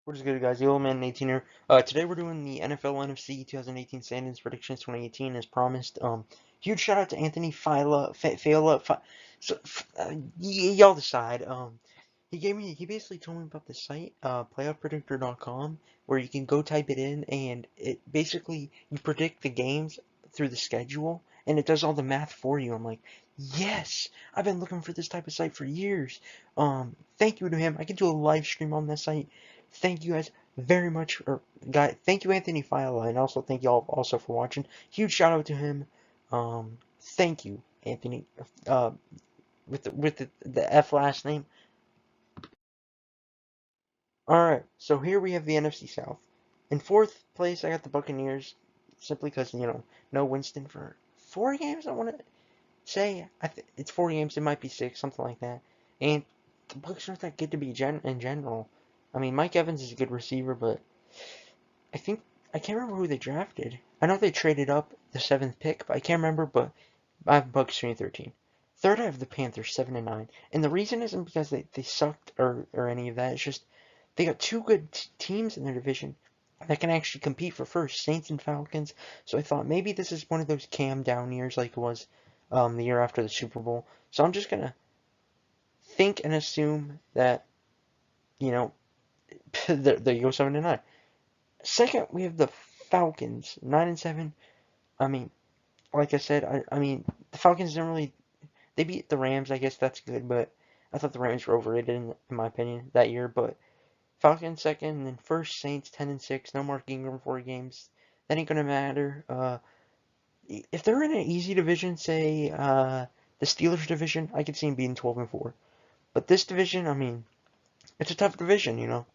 What is good, guys? The old man 18 here. Today we're doing the NFL NFC 2018 standings predictions 2018 as promised. Huge shout out to Anthony Fila. So, y'all decide. He basically told me about the site, playoffpredictor.com, where you can go type it in and it basically you predict the games through the schedule and it does all the math for you. I'm like, yes, I've been looking for this type of site for years. Thank you to him. I can do a live stream on that site. Thank you guys very much, thank you Anthony Fila, and also thank you all also for watching. Huge shout out to him. Thank you Anthony. Uh, with the F last name. All right, so here we have the NFC South. In fourth place, I got the Buccaneers, simply because no Winston for 4 games. I want to say it's 4 games. It might be six, something like that. And the Bucs aren't that good to be in general. I mean, Mike Evans is a good receiver, but I think I can't remember who they drafted. I know they traded up the seventh pick, but I can't remember. But I have Bucks 3-13. Third, I have the Panthers 7-9, and the reason isn't because they sucked or any of that. It's just they got two good teams in their division that can actually compete for first, Saints and Falcons. So I thought maybe this is one of those Cam down years like it was the year after the Super Bowl. So I'm just gonna think and assume that you know they go 7-9. Second, we have the Falcons 9-7. I mean, like I said, I mean the Falcons didn't really they beat the Rams. I guess that's good, but I thought the Rams were overrated in my opinion that year. But Falcons second, and then first Saints 10-6. No Mark Ingram 4 games. That ain't gonna matter. If they're in an easy division, say the Steelers division, I could see them being 12-4. But this division, I mean, it's a tough division.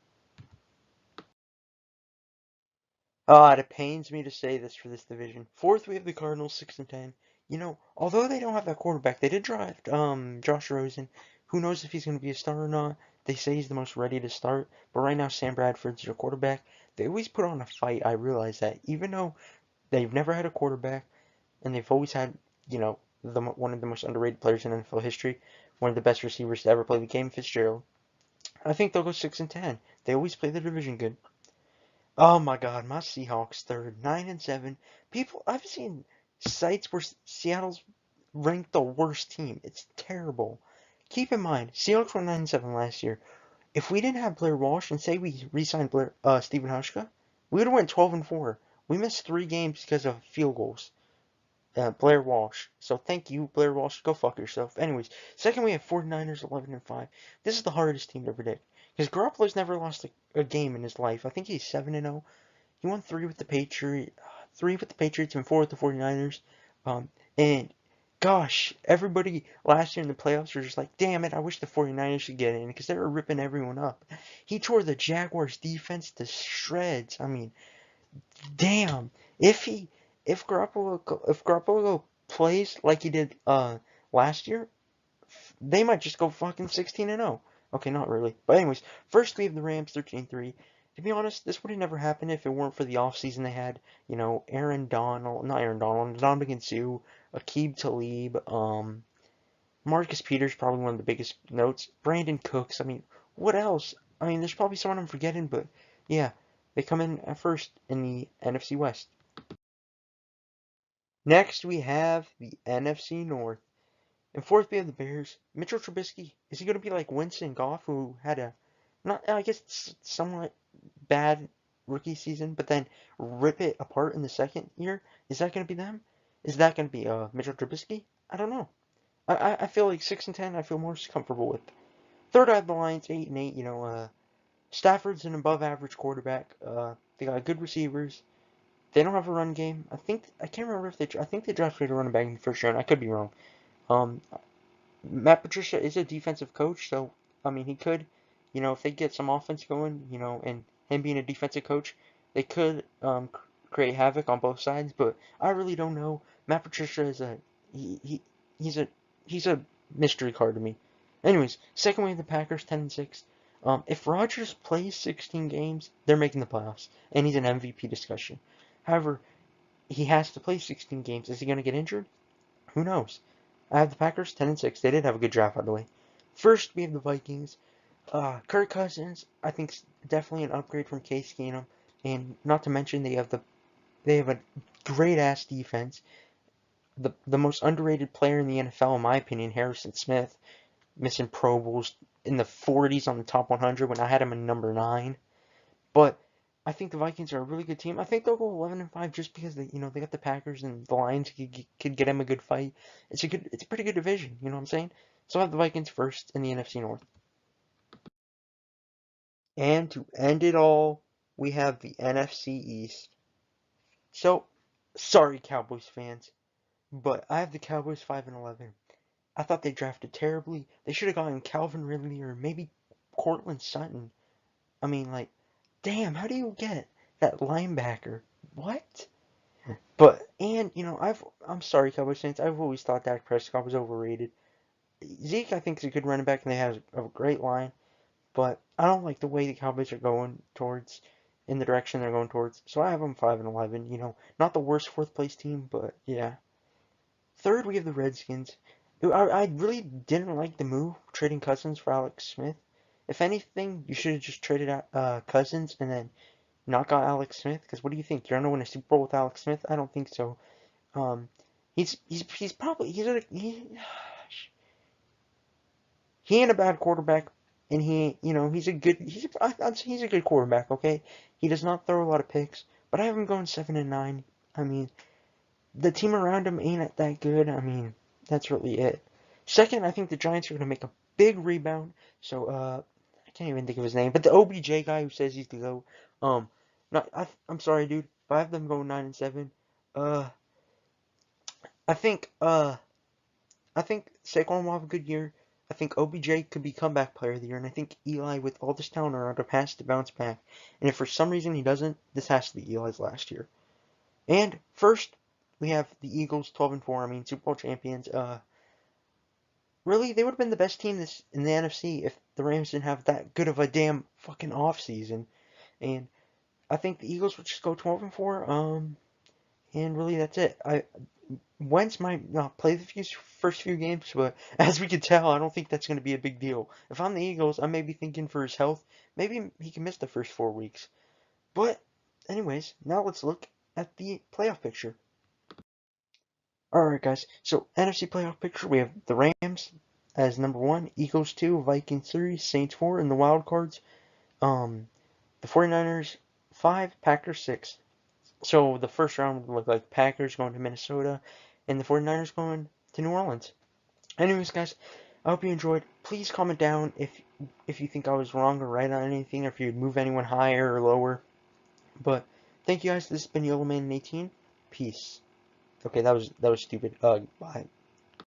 It pains me to say this for this division. Fourth, we have the Cardinals 6-10. Although they don't have that quarterback, they did draft Josh Rosen. Who knows if he's going to be a star or not? They say he's the most ready to start, but right now Sam Bradford's their quarterback. They always put on a fight. I realize that, even though they've never had a quarterback and they've always had, one of the most underrated players in NFL history, one of the best receivers to ever play the game, Fitzgerald. I think they'll go 6-10. They always play the division good. Oh my God, my Seahawks third, 9-7. People, I've seen sites where Seattle's ranked the worst team. It's terrible. Keep in mind, Seahawks went 9-7 last year. If we didn't have Blair Walsh and say we re-signed Stephen Hushka, we would have went 12-4. We missed 3 games because of field goals. Blair Walsh. So thank you, Blair Walsh. Go fuck yourself. Anyways, second we have 49ers 11-5. This is the hardest team to predict because Garoppolo's never lost a game in his life. I think he's 7-0. He won three with the Patriots and four with the 49ers. And gosh, everybody last year in the playoffs were just like, damn it, I wish the 49ers should get in because they were ripping everyone up. He tore the Jaguars defense to shreds. I mean, damn. If he if Garoppolo plays like he did last year, they might just go fucking 16-0. Okay, not really. But anyways, first we have the Rams 13-3. To be honest, this would have never happened if it weren't for the offseason they had. Not Aaron Donald, Ndamukong Suh, Aqib Talib, Marcus Peters, probably one of the biggest notes. Brandon Cooks. I mean, what else? I mean, there's probably someone I'm forgetting, but yeah, they come in at first in the NFC West. Next, we have the NFC North. In fourth, we have the Bears. Mitchell Trubisky. Is he going to be like Winston Goff, who had I guess, somewhat bad rookie season, but then rip it apart in the second year? Is that going to be them? Is that going to be Mitchell Trubisky? I don't know. I feel like 6-10. I feel most comfortable with. Third, I have the Lions 8-8. Stafford's an above-average quarterback. They got good receivers. They don't have a run game. I can't remember if I think they drafted a running back in the first round. I could be wrong. Um, Matt Patricia is a defensive coach, so I mean he could, if they get some offense going, and him being a defensive coach, they could create havoc on both sides. But I really don't know. Matt Patricia is he's a he's a mystery card to me. Anyways, second we have the Packers 10-6. If Rodgers plays 16 games, they're making the playoffs, and he's an MVP discussion. However, he has to play 16 games. Is he going to get injured? Who knows? I have the Packers 10-6. They did have a good draft, by the way. First, we have the Vikings. Kirk Cousins, I think, definitely an upgrade from Case Keenum, and not to mention they have a great ass defense. The most underrated player in the NFL, in my opinion, Harrison Smith, missing Pro Bowls in the 40s on the top 100 when I had him in number 9. But I think the Vikings are a really good team. I think they'll go 11-5 just because they got the Packers and the Lions could get them a good fight. It's a pretty good division. You know what I'm saying? So I have the Vikings first in the NFC North. And to end it all, we have the NFC East. So sorry, Cowboys fans, but I have the Cowboys 5-11. I thought they drafted terribly. They should have gotten Calvin Ridley or maybe Cortland Sutton. I mean, like, damn, how do you get that linebacker? What? But and I'm sorry, Cowboys fans. I've always thought Dak Prescott was overrated. Zeke, I think, is a good running back, and they have a great line. But I don't like the way the Cowboys are going towards, in the direction they're going towards. So I have them 5-11. Not the worst fourth place team, but yeah. Third, we have the Redskins. I really didn't like the move trading Cousins for Alex Smith. If anything, you should have just traded out Cousins and then not got Alex Smith. Because what do you think? You're gonna win a Super Bowl with Alex Smith? I don't think so. Um, he's probably he ain't a bad quarterback, and he's a good quarterback. Okay, he does not throw a lot of picks, but I have him going 7-9. I mean, the team around him ain't that good. I mean, that's really it. Second, I think the Giants are gonna make a big rebound. So I can't even think of his name, but the OBJ guy who says he's the GOAT. Um, not I'm sorry, dude, but I have them going 9-7. Uh, I think uh. I think Saquon will have a good year. I think OBJ could be comeback player of the year, and I think Eli, with all this talent around him, has to bounce back. And if for some reason he doesn't, this has to be Eli's last year. And first, we have the Eagles, 12-4. I mean, Super Bowl champions. Really, they would have been the best team this in the NFC if the Rams didn't have that good of a damn fucking off season. And I think the Eagles would just go 12-4. And really, that's it. Wentz might not play the first few games, but as we can tell, I don't think that's going to be a big deal. If I'm the Eagles, I may be thinking for his health. Maybe he can miss the first 4 weeks. But, anyways, now let's look at the playoff picture. Alright, guys. So, NFC playoff picture, we have the Rams as number 1, Eagles 2, Vikings 3, Saints 4, and the wild cards, the 49ers 5, Packers 6. So the first round would look like Packers going to Minnesota and the 49ers going to New Orleans. Anyways, guys, I hope you enjoyed. Please comment down if you think I was wrong or right on anything, or if you'd move anyone higher or lower. But thank you guys. This has been YOLOMan18. Peace. Okay, that was stupid. Bye.